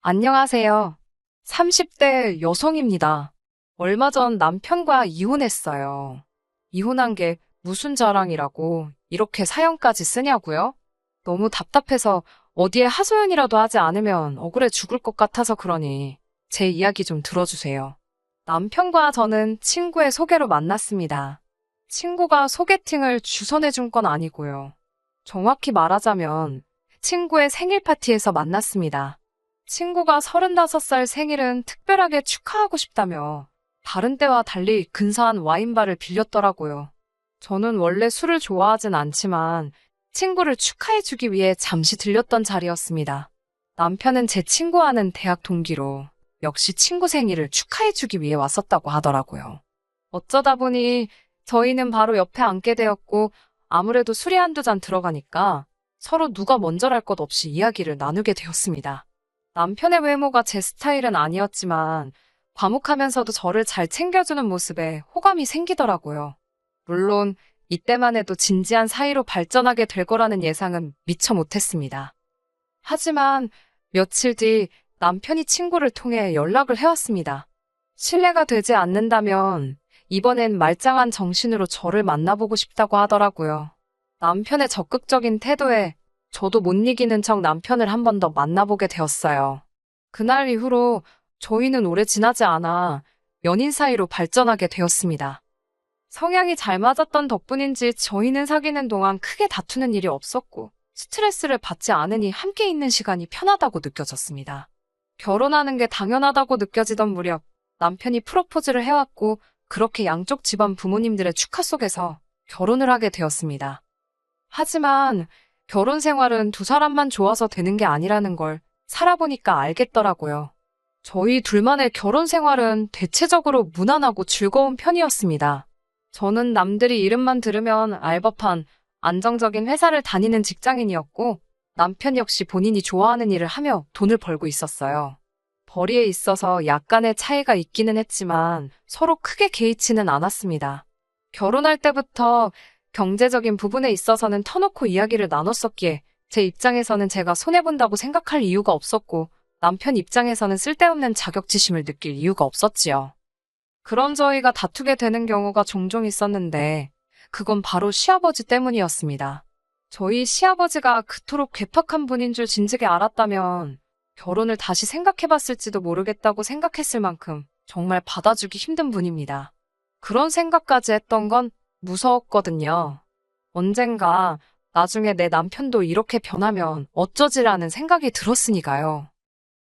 안녕하세요. 30대 여성입니다. 얼마 전 남편과 이혼했어요. 이혼한 게 무슨 자랑이라고 이렇게 사연까지 쓰냐고요? 너무 답답해서 어디에 하소연이라도 하지 않으면 억울해 죽을 것 같아서 그러니 제 이야기 좀 들어주세요. 남편과 저는 친구의 소개로 만났습니다. 친구가 소개팅을 주선해준 건 아니고요. 정확히 말하자면 친구의 생일 파티에서 만났습니다. 친구가 35살 생일은 특별하게 축하하고 싶다며 다른 때와 달리 근사한 와인바를 빌렸더라고요. 저는 원래 술을 좋아하진 않지만 친구를 축하해주기 위해 잠시 들렸던 자리였습니다. 남편은 제 친구와는 대학 동기로 역시 친구 생일을 축하해주기 위해 왔었다고 하더라고요. 어쩌다 보니 저희는 바로 옆에 앉게 되었고 아무래도 술이 한두 잔 들어가니까 서로 누가 먼저랄 것 없이 이야기를 나누게 되었습니다. 남편의 외모가 제 스타일은 아니었지만 과묵하면서도 저를 잘 챙겨주는 모습에 호감이 생기더라고요. 물론 이때만 해도 진지한 사이로 발전하게 될 거라는 예상은 미처 못했습니다. 하지만 며칠 뒤 남편이 친구를 통해 연락을 해왔습니다. 신뢰가 되지 않는다면 이번엔 말짱한 정신으로 저를 만나보고 싶다고 하더라고요. 남편의 적극적인 태도에 저도 못 이기는 척 남편을 한 번 더 만나보게 되었어요. 그날 이후로 저희는 오래 지나지 않아 연인 사이로 발전하게 되었습니다. 성향이 잘 맞았던 덕분인지 저희는 사귀는 동안 크게 다투는 일이 없었고 스트레스를 받지 않으니 함께 있는 시간이 편하다고 느껴졌습니다. 결혼하는 게 당연하다고 느껴지던 무렵 남편이 프로포즈를 해왔고 그렇게 양쪽 집안 부모님들의 축하 속에서 결혼을 하게 되었습니다. 하지만 결혼 생활은 두 사람만 좋아서 되는 게 아니라는 걸 살아보니까 알겠더라고요. 저희 둘만의 결혼 생활은 대체적으로 무난하고 즐거운 편이었습니다. 저는 남들이 이름만 들으면 알 법한 안정적인 회사를 다니는 직장인이었고 남편 역시 본인이 좋아하는 일을 하며 돈을 벌고 있었어요. 벌이에 있어서 약간의 차이가 있기는 했지만 서로 크게 개의치는 않았습니다. 결혼할 때부터 경제적인 부분에 있어서는 터놓고 이야기를 나눴었기에 제 입장에서는 제가 손해본다고 생각할 이유가 없었고 남편 입장에서는 쓸데없는 자격지심을 느낄 이유가 없었지요. 그런 저희가 다투게 되는 경우가 종종 있었는데 그건 바로 시아버지 때문이었습니다. 저희 시아버지가 그토록 괴팍한 분인 줄 진즉에 알았다면 결혼을 다시 생각해봤을지도 모르겠다고 생각했을 만큼 정말 받아주기 힘든 분입니다. 그런 생각까지 했던 건 무서웠거든요. 언젠가 나중에 내 남편도 이렇게 변하면 어쩌지라는 생각이 들었으니까요.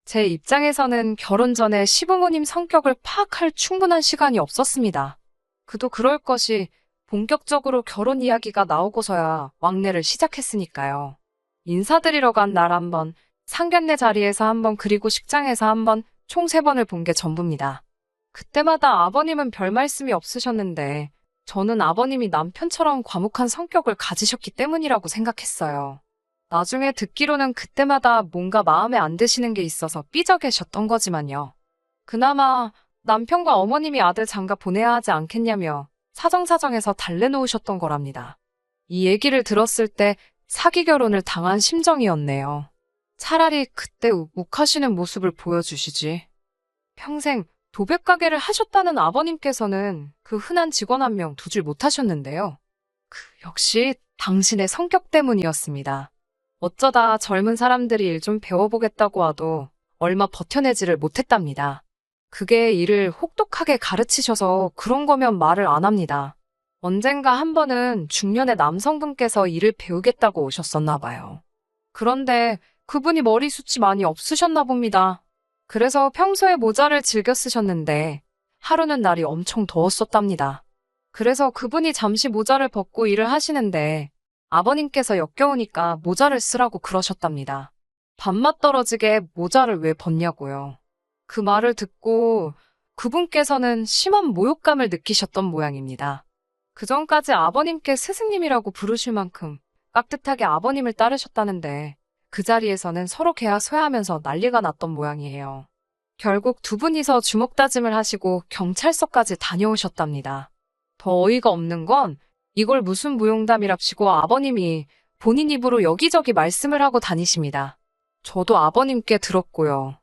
제 입장에서는 결혼 전에 시부모님 성격을 파악할 충분한 시간이 없었습니다. 그도 그럴 것이 본격적으로 결혼 이야기가 나오고서야 왕래를 시작했으니까요. 인사드리러 간 날 한 번, 상견례 자리에서 한 번, 그리고 식장에서 한 번, 총 3번을 본 게 전부입니다. 그때마다 아버님은 별 말씀이 없으셨는데 저는 아버님이 남편처럼 과묵한 성격을 가지셨기 때문이라고 생각했어요. 나중에 듣기로는 그때마다 뭔가 마음에 안 드시는 게 있어서 삐져 계셨던 거지만요. 그나마 남편과 어머님이 아들 장가 보내야 하지 않겠냐며 사정사정해서 달래놓으셨던 거랍니다. 이 얘기를 들었을 때 사기 결혼을 당한 심정이었네요. 차라리 그때 욱하시는 모습을 보여주시지. 평생 도백 가게를 하셨다는 아버님께서는 그 흔한 직원 한 명 두질 못하셨는데요. 역시 당신의 성격 때문이었습니다. 어쩌다 젊은 사람들이 일 좀 배워보겠다고 와도 얼마 버텨내지를 못했답니다. 그게 일을 혹독하게 가르치셔서 그런 거면 말을 안 합니다. 언젠가 한 번은 중년의 남성분께서 일을 배우겠다고 오셨었나 봐요. 그런데 그분이 머리숱이 많이 없으셨나 봅니다. 그래서 평소에 모자를 즐겨 쓰셨는데 하루는 날이 엄청 더웠었답니다. 그래서 그분이 잠시 모자를 벗고 일을 하시는데 아버님께서 역겨우니까 모자를 쓰라고 그러셨답니다. 밥맛 떨어지게 모자를 왜 벗냐고요. 그 말을 듣고 그분께서는 심한 모욕감을 느끼셨던 모양입니다. 그전까지 아버님께 스승님이라고 부르실 만큼 깍듯하게 아버님을 따르셨다는데 그 자리에서는 서로 개하소야하면서 난리가 났던 모양이에요. 결국 두 분이서 주먹다짐을 하시고 경찰서까지 다녀오셨답니다. 더 어이가 없는 건 이걸 무슨 무용담이랍시고 아버님이 본인 입으로 여기저기 말씀을 하고 다니십니다. 저도 아버님께 들었고요.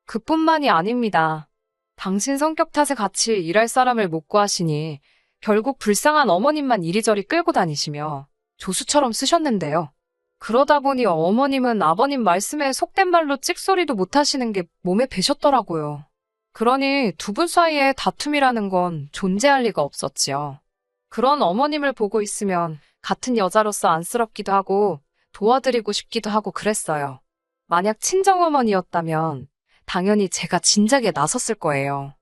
그뿐만이 아닙니다. 당신 성격 탓에 같이 일할 사람을 못 구하시니 결국 불쌍한 어머님만 이리저리 끌고 다니시며 조수처럼 쓰셨는데요. 그러다 보니 어머님은 아버님 말씀에 속된 말로 찍소리도 못 하시는 게 몸에 배셨더라고요. 그러니 두 분 사이에 다툼이라는 건 존재할 리가 없었지요. 그런 어머님을 보고 있으면 같은 여자로서 안쓰럽기도 하고 도와드리고 싶기도 하고 그랬어요. 만약 친정어머니였다면 당연히 제가 진작에 나섰을 거예요.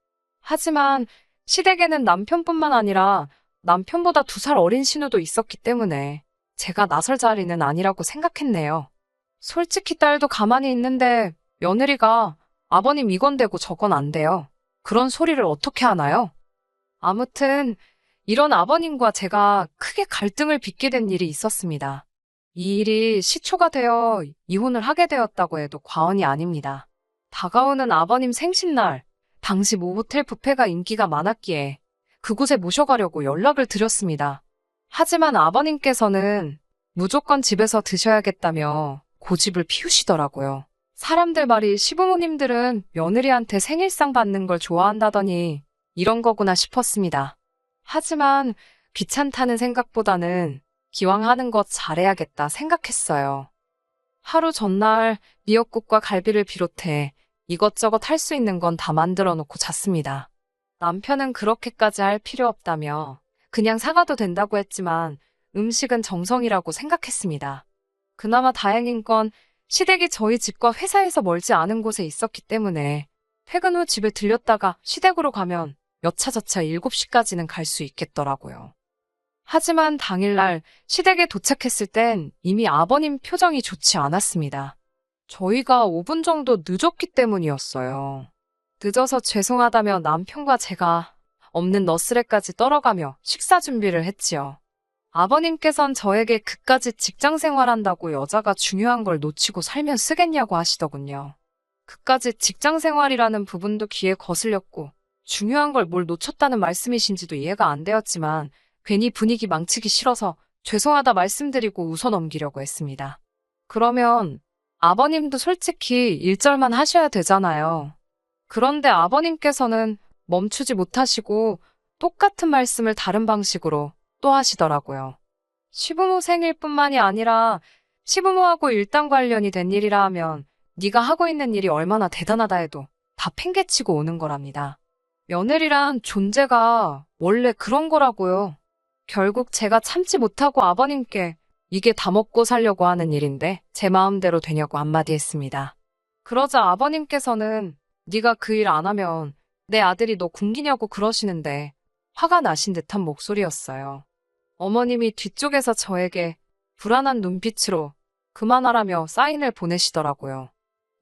하지만 시댁에는 남편뿐만 아니라 남편보다 2살 어린 신우도 있었기 때문에 제가 나설 자리는 아니라고 생각했네요. 솔직히 딸도 가만히 있는데 며느리가 아버님 이건 되고 저건 안 돼요. 그런 소리를 어떻게 하나요? 아무튼 이런 아버님과 제가 크게 갈등을 빚게 된 일이 있었습니다. 이 일이 시초가 되어 이혼을 하게 되었다고 해도 과언이 아닙니다. 다가오는 아버님 생신날, 당시 모호텔 뷔페가 인기가 많았기에 그곳에 모셔가려고 연락을 드렸습니다. 하지만 아버님께서는 무조건 집에서 드셔야겠다며 고집을 피우시더라고요. 사람들 말이 시부모님들은 며느리한테 생일상 받는 걸 좋아한다더니 이런 거구나 싶었습니다. 하지만 귀찮다는 생각보다는 기왕 하는 것 잘해야겠다 생각했어요. 하루 전날 미역국과 갈비를 비롯해 이것저것 할 수 있는 건 다 만들어 놓고 잤습니다. 남편은 그렇게까지 할 필요 없다며 그냥 사가도 된다고 했지만 음식은 정성이라고 생각했습니다. 그나마 다행인 건 시댁이 저희 집과 회사에서 멀지 않은 곳에 있었기 때문에 퇴근 후 집에 들렸다가 시댁으로 가면 여차저차 7시까지는 갈 수 있겠더라고요. 하지만 당일날 시댁에 도착했을 땐 이미 아버님 표정이 좋지 않았습니다. 저희가 5분 정도 늦었기 때문이었어요. 늦어서 죄송하다며 남편과 제가 없는 너스레까지 떨어가며 식사 준비를 했지요. 아버님께선 저에게 그까짓 직장 생활한다고 여자가 중요한 걸 놓치고 살면 쓰겠냐고 하시더군요. 그까짓 직장 생활이라는 부분도 귀에 거슬렸고 중요한 걸 뭘 놓쳤다는 말씀이신지도 이해가 안 되었지만 괜히 분위기 망치기 싫어서 죄송하다 말씀드리고 웃어 넘기려고 했습니다. 그러면 아버님도 솔직히 일절만 하셔야 되잖아요. 그런데 아버님께서는 멈추지 못하시고 똑같은 말씀을 다른 방식으로 또 하시더라고요. 시부모 생일뿐만이 아니라 시부모하고 일당 관련이 된 일이라 하면 네가 하고 있는 일이 얼마나 대단하다 해도 다 팽개치고 오는 거랍니다. 며느리란 존재가 원래 그런 거라고요. 결국 제가 참지 못하고 아버님께 이게 다 먹고 살려고 하는 일인데 제 마음대로 되냐고 한마디 했습니다. 그러자 아버님께서는 네가 그 일 안 하면 내 아들이 너 굶기냐고 그러시는데 화가 나신 듯한 목소리였어요. 어머님이 뒤쪽에서 저에게 불안한 눈빛으로 그만하라며 사인을 보내시더라고요.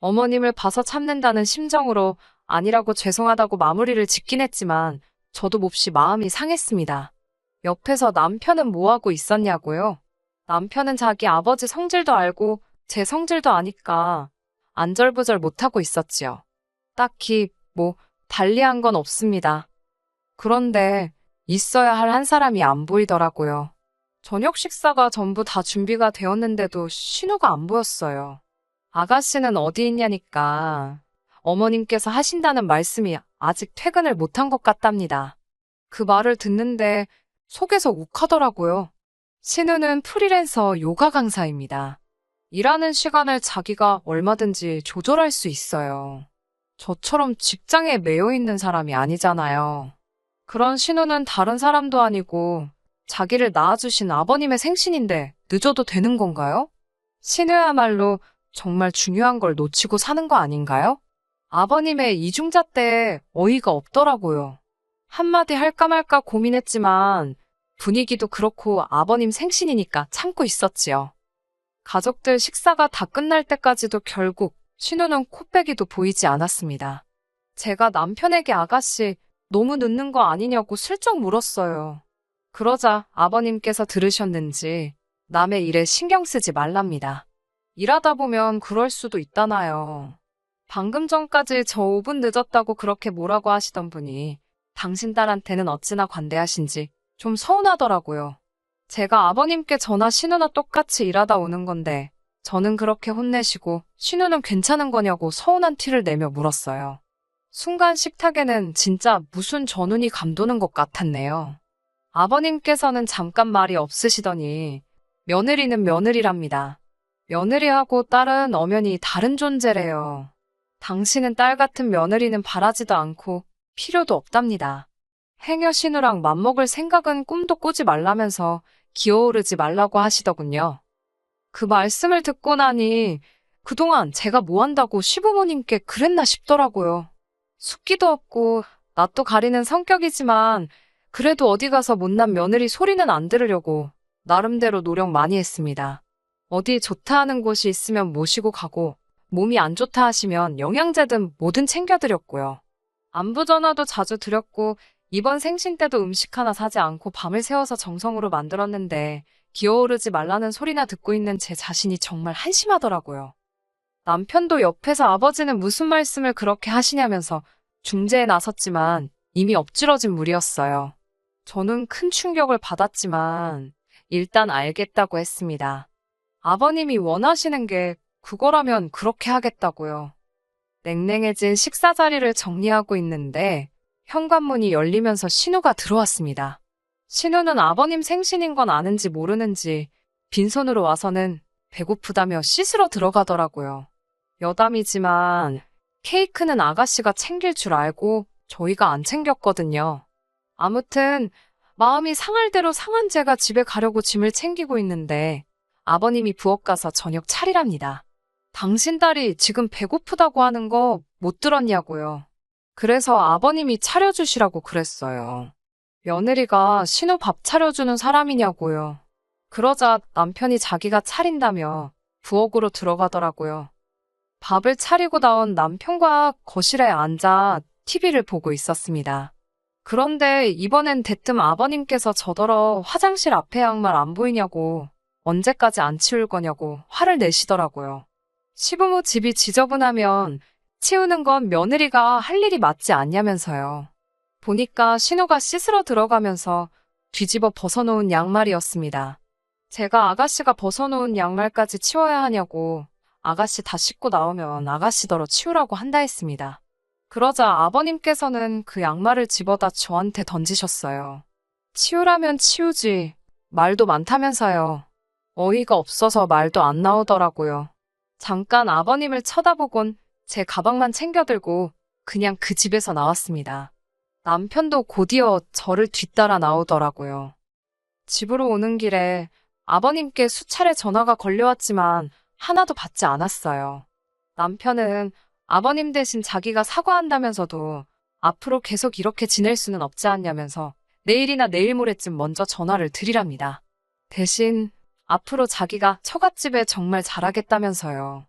어머님을 봐서 참는다는 심정으로 아니라고 죄송하다고 마무리를 짓긴 했지만 저도 몹시 마음이 상했습니다. 옆에서 남편은 뭐하고 있었냐고요? 남편은 자기 아버지 성질도 알고 제 성질도 아니까 안절부절 못하고 있었지요. 딱히 달리한 건 없습니다. 그런데 있어야 할 한 사람이 안 보이더라고요. 저녁 식사가 전부 다 준비가 되었는데도 신우가 안 보였어요. 아가씨는 어디 있냐니까 어머님께서 하신다는 말씀이 아직 퇴근을 못한 것 같답니다. 그 말을 듣는데 속에서 욱하더라고요. 신우는 프리랜서 요가 강사입니다. 일하는 시간을 자기가 얼마든지 조절할 수 있어요. 저처럼 직장에 매여 있는 사람이 아니잖아요. 그런 신우는 다른 사람도 아니고 자기를 낳아주신 아버님의 생신인데 늦어도 되는 건가요? 신우야말로 정말 중요한 걸 놓치고 사는 거 아닌가요? 아버님의 이중자 때 어이가 없더라고요. 한마디 할까 말까 고민했지만 분위기도 그렇고 아버님 생신이니까 참고 있었지요. 가족들 식사가 다 끝날 때까지도 결국 신우는 코빼기도 보이지 않았습니다. 제가 남편에게 아가씨 너무 늦는 거 아니냐고 슬쩍 물었어요. 그러자 아버님께서 들으셨는지 남의 일에 신경 쓰지 말랍니다. 일하다 보면 그럴 수도 있다나요. 방금 전까지 저 5분 늦었다고 그렇게 뭐라고 하시던 분이 당신 딸한테는 어찌나 관대하신지 좀 서운하더라고요. 제가 아버님께 저나 신우나 똑같이 일하다 오는 건데 저는 그렇게 혼내시고 신우는 괜찮은 거냐고 서운한 티를 내며 물었어요. 순간 식탁에는 진짜 무슨 전운이 감도는 것 같았네요. 아버님께서는 잠깐 말이 없으시더니 며느리는 며느리랍니다. 며느리하고 딸은 엄연히 다른 존재래요. 당신은 딸 같은 며느리는 바라지도 않고 필요도 없답니다. 행여 신우랑 맘먹을 생각은 꿈도 꾸지 말라면서 기어오르지 말라고 하시더군요. 그 말씀을 듣고 나니 그동안 제가 뭐 한다고 시부모님께 그랬나 싶더라고요. 숫기도 없고 낯도 가리는 성격이지만 그래도 어디 가서 못난 며느리 소리는 안 들으려고 나름대로 노력 많이 했습니다. 어디 좋다 하는 곳이 있으면 모시고 가고 몸이 안 좋다 하시면 영양제든 뭐든 챙겨드렸고요. 안부 전화도 자주 드렸고 이번 생신 때도 음식 하나 사지 않고 밤을 새워서 정성으로 만들었는데 기어오르지 말라는 소리나 듣고 있는 제 자신이 정말 한심하더라고요. 남편도 옆에서 아버지는 무슨 말씀을 그렇게 하시냐면서 중재에 나섰지만 이미 엎질러진 물이었어요. 저는 큰 충격을 받았지만 일단 알겠다고 했습니다. 아버님이 원하시는 게 그거라면 그렇게 하겠다고요. 냉랭해진 식사 자리를 정리하고 있는데 현관문이 열리면서 신우가 들어왔습니다. 신우는 아버님 생신인 건 아는지 모르는지 빈손으로 와서는 배고프다며 씻으러 들어가더라고요. 여담이지만 케이크는 아가씨가 챙길 줄 알고 저희가 안 챙겼거든요. 아무튼 마음이 상할 대로 상한 제가 집에 가려고 짐을 챙기고 있는데 아버님이 부엌 가서 저녁 차리랍니다. 당신 딸이 지금 배고프다고 하는 거 못 들었냐고요. 그래서 아버님이 차려주시라고 그랬어요. 며느리가 신우 밥 차려주는 사람이냐고요. 그러자 남편이 자기가 차린다며 부엌으로 들어가더라고요. 밥을 차리고 나온 남편과 거실에 앉아 TV를 보고 있었습니다. 그런데 이번엔 대뜸 아버님께서 저더러 화장실 앞에 양말 안 보이냐고 언제까지 안 치울 거냐고 화를 내시더라고요. 시부모 집이 지저분하면 치우는 건 며느리가 할 일이 맞지 않냐면서요. 보니까 신우가 씻으러 들어가면서 뒤집어 벗어놓은 양말이었습니다. 제가 아가씨가 벗어놓은 양말까지 치워야 하냐고 아가씨 다 씻고 나오면 아가씨더러 치우라고 한다 했습니다. 그러자 아버님께서는 그 양말을 집어다 저한테 던지셨어요. 치우라면 치우지 말도 많다면서요. 어이가 없어서 말도 안 나오더라고요. 잠깐 아버님을 쳐다보곤 제 가방만 챙겨들고 그냥 그 집에서 나왔습니다. 남편도 곧이어 저를 뒤따라 나오더라고요. 집으로 오는 길에 아버님께 수차례 전화가 걸려왔지만 하나도 받지 않았어요. 남편은 아버님 대신 자기가 사과한다면서도 앞으로 계속 이렇게 지낼 수는 없지 않냐면서 내일이나 내일 모레쯤 먼저 전화를 드리랍니다. 대신 앞으로 자기가 처갓집에 정말 잘하겠다면서요.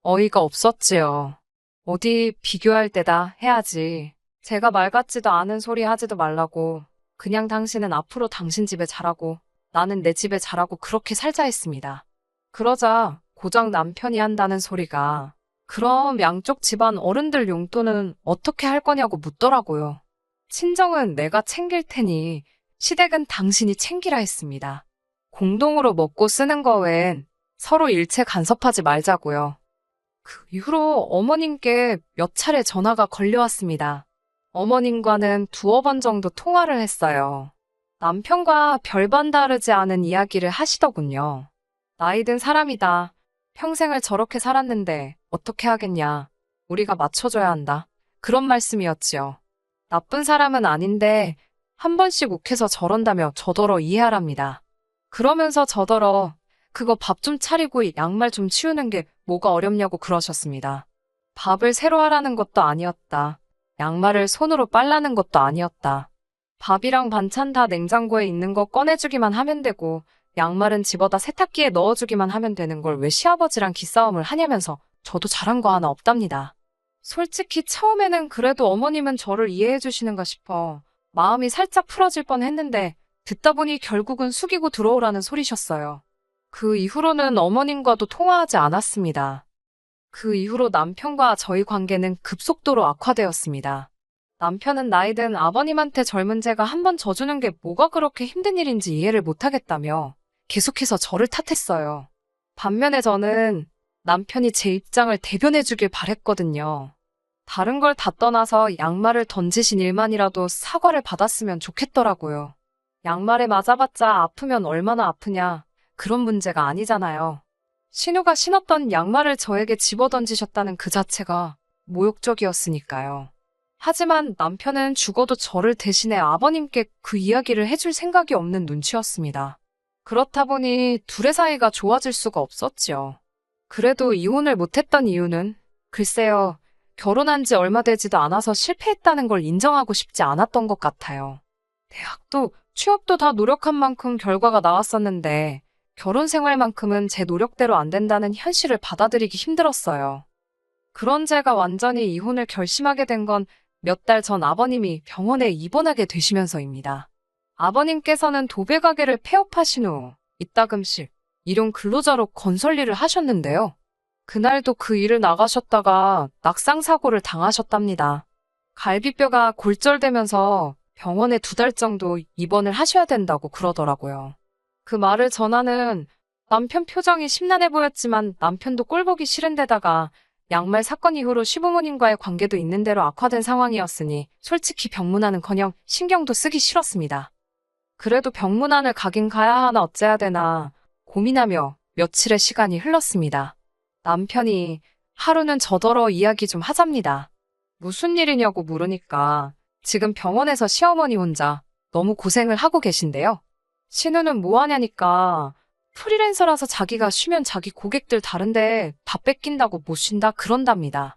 어이가 없었지요. 어디 비교할 때다 해야지. 제가 말 같지도 않은 소리 하지도 말라고 그냥 당신은 앞으로 당신 집에 잘하고 나는 내 집에 잘하고 그렇게 살자 했습니다. 그러자 고작 남편이 한다는 소리가 그럼 양쪽 집안 어른들 용돈은 어떻게 할 거냐고 묻더라고요. 친정은 내가 챙길 테니 시댁은 당신이 챙기라 했습니다. 공동으로 먹고 쓰는 거 외엔 서로 일체 간섭하지 말자고요. 그 이후로 어머님께 몇 차례 전화가 걸려왔습니다. 어머님과는 두어 번 정도 통화를 했어요. 남편과 별반 다르지 않은 이야기를 하시더군요. 나이든 사람이다. 평생을 저렇게 살았는데 어떻게 하겠냐. 우리가 맞춰줘야 한다. 그런 말씀이었지요. 나쁜 사람은 아닌데 한 번씩 욱해서 저런다며 저더러 이해하랍니다. 그러면서 저더러 그거 밥 좀 차리고 양말 좀 치우는 게 뭐가 어렵냐고 그러셨습니다. 밥을 새로 하라는 것도 아니었다. 양말을 손으로 빨라는 것도 아니었다. 밥이랑 반찬 다 냉장고에 있는 거 꺼내주기만 하면 되고 양말은 집어다 세탁기에 넣어주기만 하면 되는 걸 왜 시아버지랑 기싸움을 하냐면서 저도 잘한 거 하나 없답니다. 솔직히 처음에는 그래도 어머님은 저를 이해해 주시는가 싶어 마음이 살짝 풀어질 뻔했는데 듣다 보니 결국은 숙이고 들어오라는 소리셨어요. 그 이후로는 어머님과도 통화하지 않았습니다. 그 이후로 남편과 저희 관계는 급속도로 악화되었습니다. 남편은 나이든 아버님한테 젊은 제가 한 번 져주는 게 뭐가 그렇게 힘든 일인지 이해를 못하겠다며 계속해서 저를 탓했어요. 반면에 저는 남편이 제 입장을 대변해주길 바랬거든요. 다른 걸 다 떠나서 양말을 던지신 일만이라도 사과를 받았으면 좋겠더라고요. 양말에 맞아봤자 아프면 얼마나 아프냐. 그런 문제가 아니잖아요. 신우가 신었던 양말을 저에게 집어던지셨다는 그 자체가 모욕적이었으니까요. 하지만 남편은 죽어도 저를 대신해 아버님께 그 이야기를 해줄 생각이 없는 눈치였습니다. 그렇다 보니 둘의 사이가 좋아질 수가 없었지요. 그래도 이혼을 못했던 이유는 글쎄요, 결혼한 지 얼마 되지도 않아서 실패했다는 걸 인정하고 싶지 않았던 것 같아요. 대학도 취업도 다 노력한 만큼 결과가 나왔었는데 결혼 생활만큼은 제 노력대로 안 된다는 현실을 받아들이기 힘들었어요. 그런 제가 완전히 이혼을 결심하게 된 건 몇 달 전 아버님이 병원에 입원하게 되시면서입니다. 아버님께서는 도배 가게를 폐업하신 후 이따금씩 일용 근로자로 건설 일을 하셨는데요. 그날도 그 일을 나가셨다가 낙상사고를 당하셨답니다. 갈비뼈가 골절되면서 병원에 2달 정도 입원을 하셔야 된다고 그러더라고요. 그 말을 전하는 남편 표정이 심란해 보였지만 남편도 꼴보기 싫은 데다가 양말 사건 이후로 시부모님과의 관계도 있는 대로 악화된 상황이었으니 솔직히 병문안은커녕 신경도 쓰기 싫었습니다. 그래도 병문안을 가긴 가야 하나 어째야 되나 고민하며 며칠의 시간이 흘렀습니다. 남편이 하루는 저더러 이야기 좀 하잡니다. 무슨 일이냐고 물으니까 지금 병원에서 시어머니 혼자 너무 고생을 하고 계신데요. 신우는 뭐 하냐니까 프리랜서라서 자기가 쉬면 자기 고객들 다른데 다 뺏긴다고 못 쉰다 그런답니다.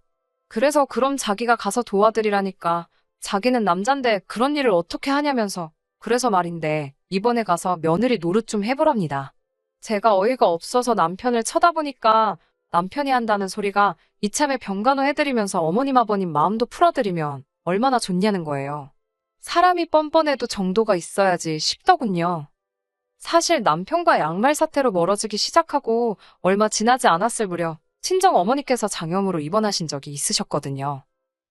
그래서 그럼 자기가 가서 도와드리라니까 자기는 남잔데 그런 일을 어떻게 하냐면서 그래서 말인데 이번에 가서 며느리 노릇 좀 해보랍니다. 제가 어이가 없어서 남편을 쳐다보니까 남편이 한다는 소리가 이참에 병간호 해드리면서 어머님 아버님 마음도 풀어드리면 얼마나 좋냐는 거예요. 사람이 뻔뻔해도 정도가 있어야지 싶더군요. 사실 남편과 양말 사태로 멀어지기 시작하고 얼마 지나지 않았을 무렵 친정 어머니께서 장염으로 입원하신 적이 있으셨거든요.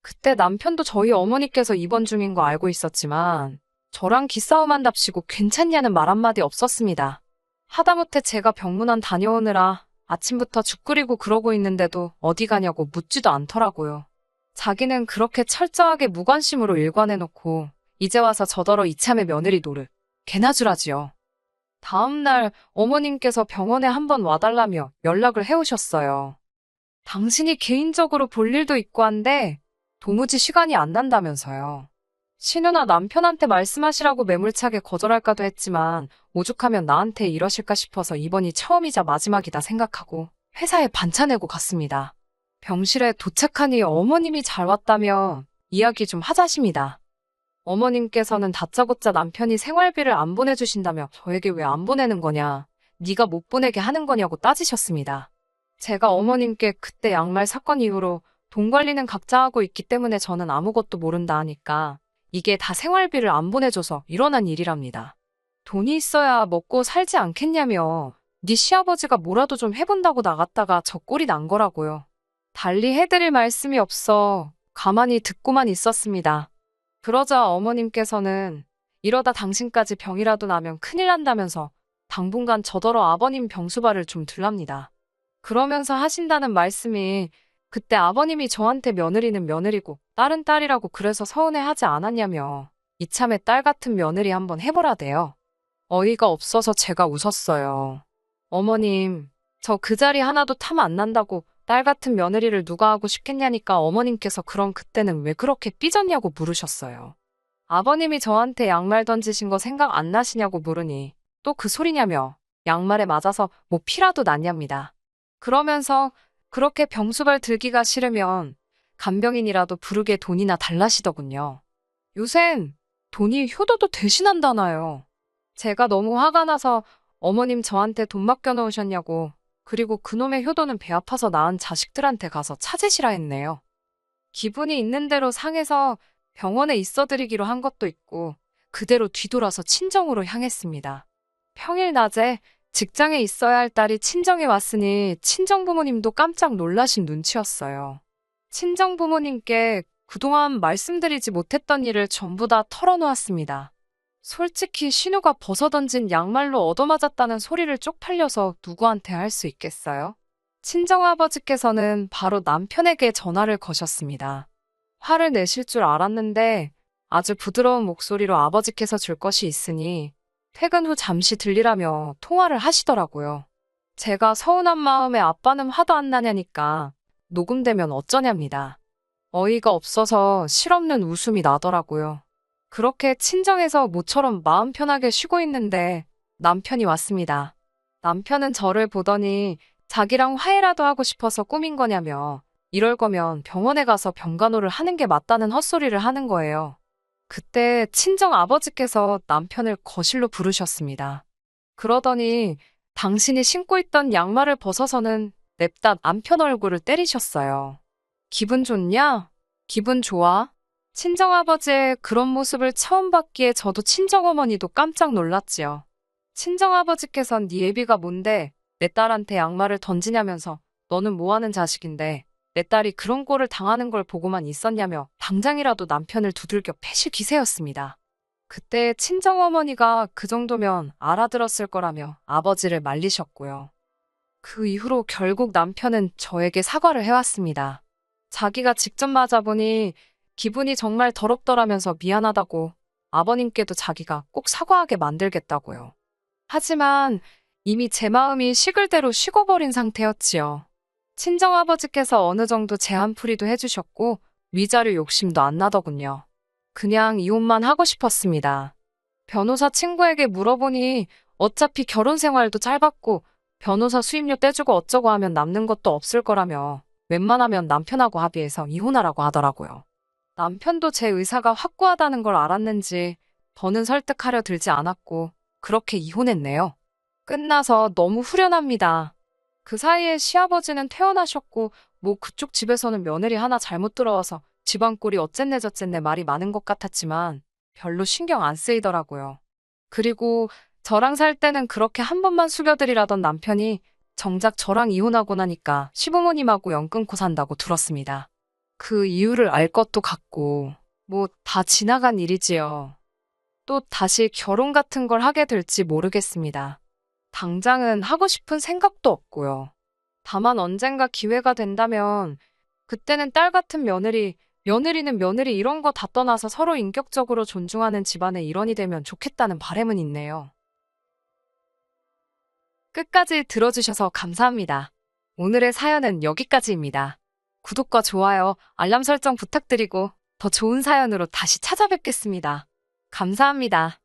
그때 남편도 저희 어머니께서 입원 중인 거 알고 있었지만 저랑 기싸움한답시고 괜찮냐는 말 한마디 없었습니다. 하다못해 제가 병문안 다녀오느라 아침부터 죽 끓이고 그러고 있는데도 어디 가냐고 묻지도 않더라고요. 자기는 그렇게 철저하게 무관심으로 일관해놓고 이제 와서 저더러 이참에 며느리 노릇 개나 주라지요. 다음날 어머님께서 병원에 한번 와달라며 연락을 해오셨어요. 당신이 개인적으로 볼 일도 있고 한데 도무지 시간이 안 난다면서요. 신우나 남편한테 말씀하시라고 매몰차게 거절할까도 했지만 오죽하면 나한테 이러실까 싶어서 이번이 처음이자 마지막이다 생각하고 회사에 반차 내고 갔습니다. 병실에 도착하니 어머님이 잘 왔다며 이야기 좀 하자십니다. 어머님께서는 다짜고짜 남편이 생활비를 안 보내주신다며 저에게 왜 안 보내는 거냐, 네가 못 보내게 하는 거냐고 따지셨습니다. 제가 어머님께 그때 양말 사건 이후로 돈 관리는 각자 하고 있기 때문에 저는 아무것도 모른다 하니까 이게 다 생활비를 안 보내줘서 일어난 일이랍니다. 돈이 있어야 먹고 살지 않겠냐며 네 시아버지가 뭐라도 좀 해본다고 나갔다가 저 꼴이 난 거라고요. 달리 해드릴 말씀이 없어 가만히 듣고만 있었습니다. 그러자 어머님께서는 이러다 당신까지 병이라도 나면 큰일 난다면서 당분간 저더러 아버님 병수발을 좀 들랍니다. 그러면서 하신다는 말씀이 그때 아버님이 저한테 며느리는 며느리고 딸은 딸이라고 그래서 서운해하지 않았냐며 이참에 딸 같은 며느리 한번 해보라대요. 어이가 없어서 제가 웃었어요. 어머님, 저 그 자리 하나도 탐 안 난다고 딸 같은 며느리를 누가 하고 싶겠냐니까 어머님께서 그럼 그때는 왜 그렇게 삐졌냐고 물으셨어요. 아버님이 저한테 양말 던지신 거 생각 안 나시냐고 물으니 또 그 소리냐며 양말에 맞아서 뭐 피라도 났냐입니다. 그러면서 그렇게 병수발 들기가 싫으면 간병인이라도 부르게 돈이나 달라시더군요. 요샌 돈이 효도도 대신한다나요. 제가 너무 화가 나서 어머님 저한테 돈 맡겨놓으셨냐고, 그리고 그놈의 효도는 배 아파서 낳은 자식들한테 가서 찾으시라 했네요. 기분이 있는 대로 상해서 병원에 있어드리기로 한 것도 있고 그대로 뒤돌아서 친정으로 향했습니다. 평일 낮에 직장에 있어야 할 딸이 친정에 왔으니 친정부모님도 깜짝 놀라신 눈치였어요. 친정부모님께 그동안 말씀드리지 못했던 일을 전부 다 털어놓았습니다. 솔직히 신우가 벗어던진 양말로 얻어맞았다는 소리를 쪽팔려서 누구한테 할 수 있겠어요? 친정아버지께서는 바로 남편에게 전화를 거셨습니다. 화를 내실 줄 알았는데 아주 부드러운 목소리로 아버지께서 줄 것이 있으니 퇴근 후 잠시 들리라며 통화를 하시더라고요. 제가 서운한 마음에 아빠는 화도 안 나냐니까 녹음되면 어쩌냐입니다. 어이가 없어서 실없는 웃음이 나더라고요. 그렇게 친정에서 모처럼 마음 편하게 쉬고 있는데 남편이 왔습니다. 남편은 저를 보더니 자기랑 화해라도 하고 싶어서 꾸민 거냐며 이럴 거면 병원에 가서 병간호를 하는 게 맞다는 헛소리를 하는 거예요. 그때 친정 아버지께서 남편을 거실로 부르셨습니다. 그러더니 당신이 신고 있던 양말을 벗어서는 냅다 남편 얼굴을 때리셨어요. 기분 좋냐? 기분 좋아? 친정아버지의 그런 모습을 처음 봤기에 저도 친정어머니도 깜짝 놀랐지요. 친정아버지께선 네 애비가 뭔데 내 딸한테 양말을 던지냐면서 너는 뭐하는 자식인데 내 딸이 그런 꼴을 당하는 걸 보고만 있었냐며 당장이라도 남편을 두들겨 패실 기세였습니다. 그때 친정어머니가 그 정도면 알아들었을 거라며 아버지를 말리셨고요. 그 이후로 결국 남편은 저에게 사과를 해왔습니다. 자기가 직접 맞아보니 기분이 정말 더럽더라면서 미안하다고 아버님께도 자기가 꼭 사과하게 만들겠다고요. 하지만 이미 제 마음이 식을 대로 식어버린 상태였지요. 친정아버지께서 어느 정도 제한풀이도 해주셨고 위자료 욕심도 안 나더군요. 그냥 이혼만 하고 싶었습니다. 변호사 친구에게 물어보니 어차피 결혼 생활도 짧았고 변호사 수임료 떼주고 어쩌고 하면 남는 것도 없을 거라며 웬만하면 남편하고 합의해서 이혼하라고 하더라고요. 남편도 제 의사가 확고하다는 걸 알았는지 더는 설득하려 들지 않았고 그렇게 이혼했네요. 끝나서 너무 후련합니다. 그 사이에 시아버지는 퇴원하셨고 뭐 그쪽 집에서는 며느리 하나 잘못 들어와서 집안 꼴이 어쨌네 저쨌네 말이 많은 것 같았지만 별로 신경 안 쓰이더라고요. 그리고 저랑 살 때는 그렇게 한 번만 숙여드리라던 남편이 정작 저랑 이혼하고 나니까 시부모님하고 연 끊고 산다고 들었습니다. 그 이유를 알 것도 같고 뭐 다 지나간 일이지요. 또 다시 결혼 같은 걸 하게 될지 모르겠습니다. 당장은 하고 싶은 생각도 없고요. 다만 언젠가 기회가 된다면 그때는 딸 같은 며느리, 며느리는 며느리 이런 거 다 떠나서 서로 인격적으로 존중하는 집안의 일원이 되면 좋겠다는 바람은 있네요. 끝까지 들어주셔서 감사합니다. 오늘의 사연은 여기까지입니다. 구독과 좋아요, 알람 설정 부탁드리고 더 좋은 사연으로 다시 찾아뵙겠습니다. 감사합니다.